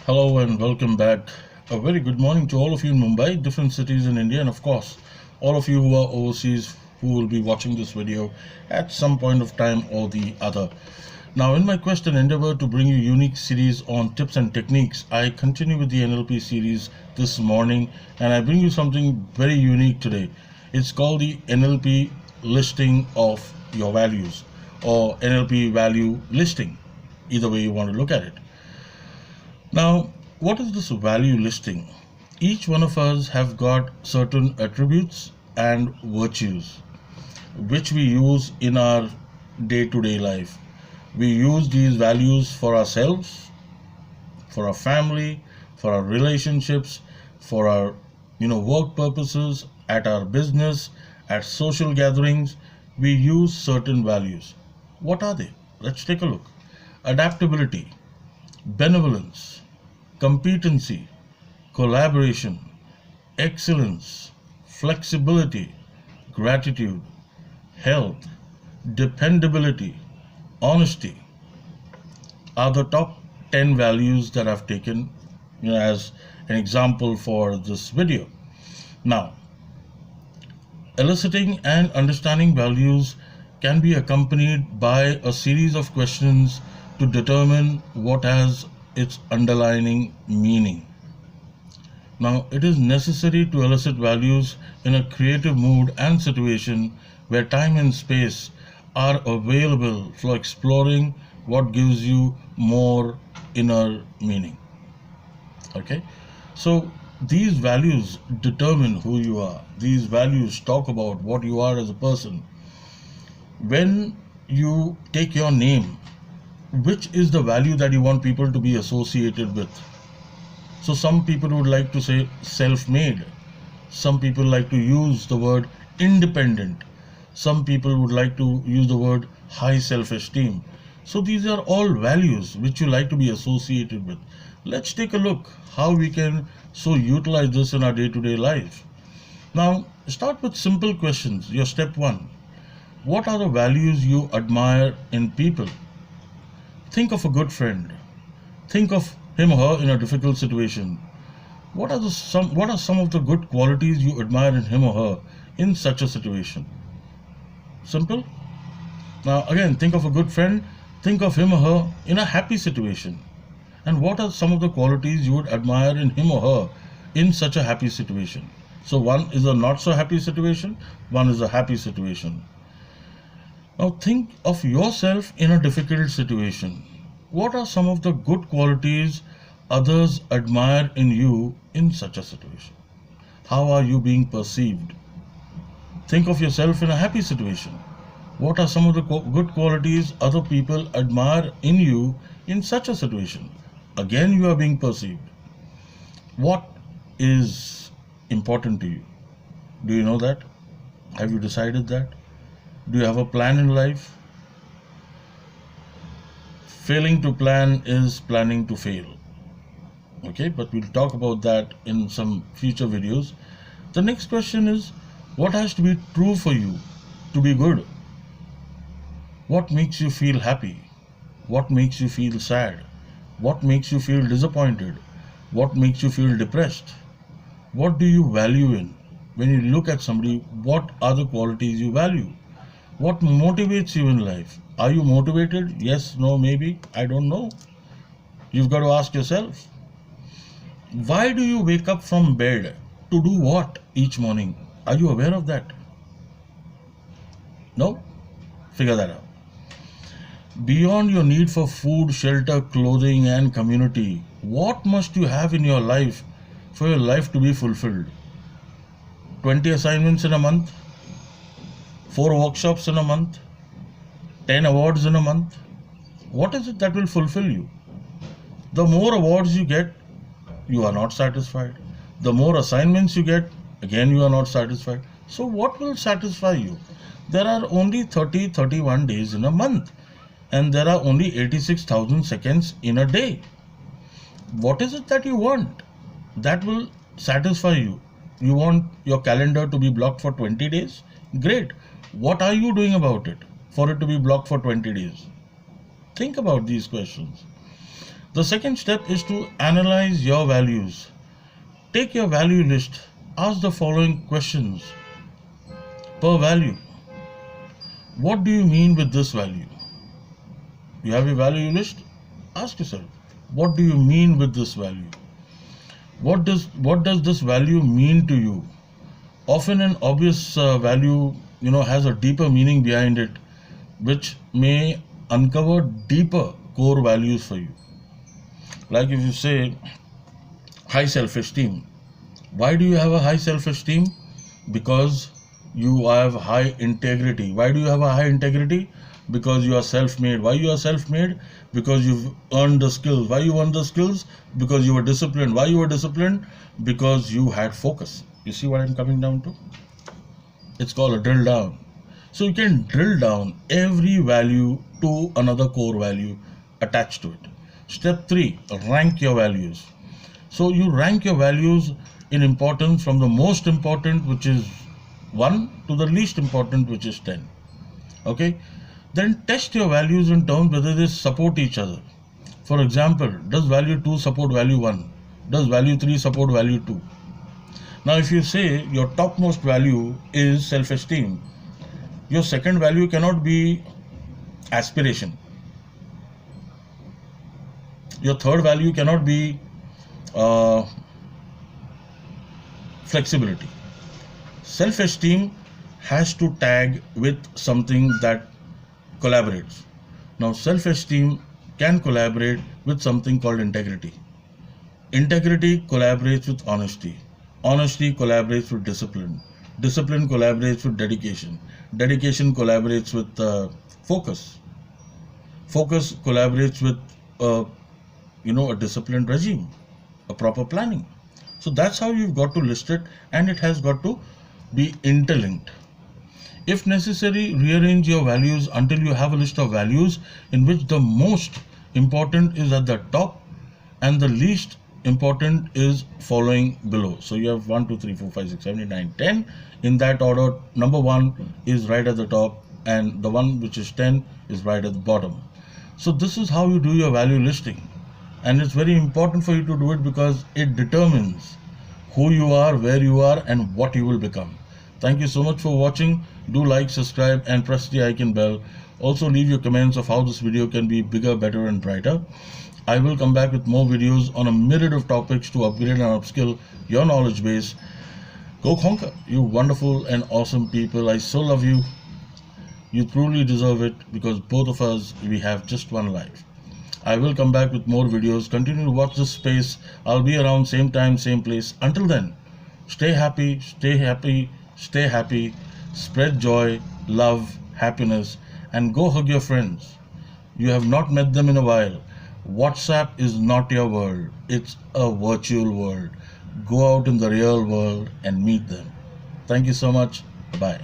Hello and welcome back. A very good morning to all of you in Mumbai, different cities in India, and of course, all of you who are overseas who will be watching this video at some point of time or the other. Now, in my quest and endeavor to bring you unique series on tips and techniques, I continue with the NLP series this morning and I bring you something very unique today. It's called the NLP listing of your values or NLP value listing, either way you want to look at it. Now, what is this value listing? Each one of us have got certain attributes and virtues which we use in our day-to-day life. We use these values for ourselves, for our family, for our relationships, for our work purposes, at our business, at social gatherings. We use certain values. What are they? Let's take a look. Adaptability, benevolence, competency, collaboration, excellence, flexibility, gratitude, health, dependability, honesty are the top 10 values that I've taken as an example for this video. Now, eliciting and understanding values can be accompanied by a series of questions to determine what has its underlying meaning. Now, it is necessary to elicit values in a creative mood and situation where time and space are available for exploring what gives you more inner meaning. Okay, so these values determine who you are. These values talk about what you are as a person. When you take your name, which is the value that you want people to be associated with? So some people would like to say self-made. Some people like to use the word independent. Some people would like to use the word high self-esteem. So these are all values which you like to be associated with. Let's take a look how we can so utilize this in our day-to-day life. Now, start with simple questions. Your step one. What are the values you admire in people? Think of a good friend. Think of him or her in a difficult situation. What are some of the good qualities you admire in him or her in such a situation? Simple. Now again, think of a good friend. Think of him or her in a happy situation. And what are some of the qualities you would admire in him or her in such a happy situation? So one is a not so happy situation, one is a happy situation. Now think of yourself in a difficult situation. What are some of the good qualities others admire in you in such a situation? How are you being perceived? Think of yourself in a happy situation. What are some of the good qualities other people admire in you in such a situation? Again, you are being perceived. What is important to you? Do you know that? Have you decided that? Do you have a plan in life? Failing to plan is planning to fail. Okay, but we'll talk about that in some future videos. The next question is, what has to be true for you to be good? What makes you feel happy? What makes you feel sad? What makes you feel disappointed? What makes you feel depressed? What do you value in? When you look at somebody, what are the qualities you value? What motivates you in life? Are you motivated? Yes, no, maybe. I don't know. You've got to ask yourself. Why do you wake up from bed? To do what each morning? Are you aware of that? No? Figure that out. Beyond your need for food, shelter, clothing, and community, what must you have in your life for your life to be fulfilled? 20 assignments in a month? 4 workshops in a month? 10 awards in a month? What is it that will fulfill you? The more awards you get, you are not satisfied. The more assignments you get, again you are not satisfied. So what will satisfy you? There are only 31 days in a month and there are only 86,000 seconds in a day. What is it that you want that will satisfy you? You want your calendar to be blocked for 20 days? Great. What are you doing about it for it to be blocked for 20 days? Think about these questions. The second step is to analyze your values. Take your value list, ask the following questions per value. What do you mean with this value? You have a value list? Ask yourself, what do you mean with this value? What does this value mean to you? Often an obvious value, has a deeper meaning behind it, which may uncover deeper core values for you. Like if you say high self-esteem, why do you have a high self-esteem? Because you have high integrity. Why do you have a high integrity? Because you are self-made. Why you are self-made? Because you've earned the skills. Why you earned the skills? Because you were disciplined. Why you were disciplined? Because you had focus. You see what I'm coming down to? It's called a drill down. So you can drill down every value to another core value attached to it. Step 3, rank your values. So you rank your values in importance from the most important, which is 1, to the least important, which is 10. Okay? Then test your values in terms whether they support each other. For example, does value 2 support value 1? Does value 3 support value 2? Now, if you say your topmost value is self-esteem, your second value cannot be aspiration. Your third value cannot be flexibility. Self-esteem has to tag with something that collaborates. Now, self-esteem can collaborate with something called integrity. Integrity collaborates with honesty. Honesty collaborates with discipline. Discipline collaborates with dedication. Dedication collaborates with focus. Focus collaborates with a disciplined regime, a proper planning. So that's how you've got to list it, and it has got to be interlinked. If necessary, rearrange your values until you have a list of values in which the most important is at the top and the least important is following below. So you have 1, 2, 3, 4, 5, 6, 7, 8, 9, 10. In that order, number 1 is right at the top and the one which is 10 is right at the bottom. So this is how you do your value listing. And it's very important for you to do it because it determines who you are, where you are, and what you will become. Thank you so much for watching. Do like, subscribe, and press the icon bell. Also leave your comments of how this video can be bigger, better, and brighter. I will come back with more videos on a myriad of topics to upgrade and upskill your knowledge base. Go conquer, you wonderful and awesome people. I so love you. You truly deserve it because both of us, we have just one life. I will come back with more videos. Continue to watch this space. I'll be around same time, same place. Until then, stay happy, stay happy, stay happy. Spread joy, love, happiness, and go hug your friends. You have not met them in a while. WhatsApp is not your world. It's a virtual world. Go out in the real world and meet them. Thank you so much. Bye.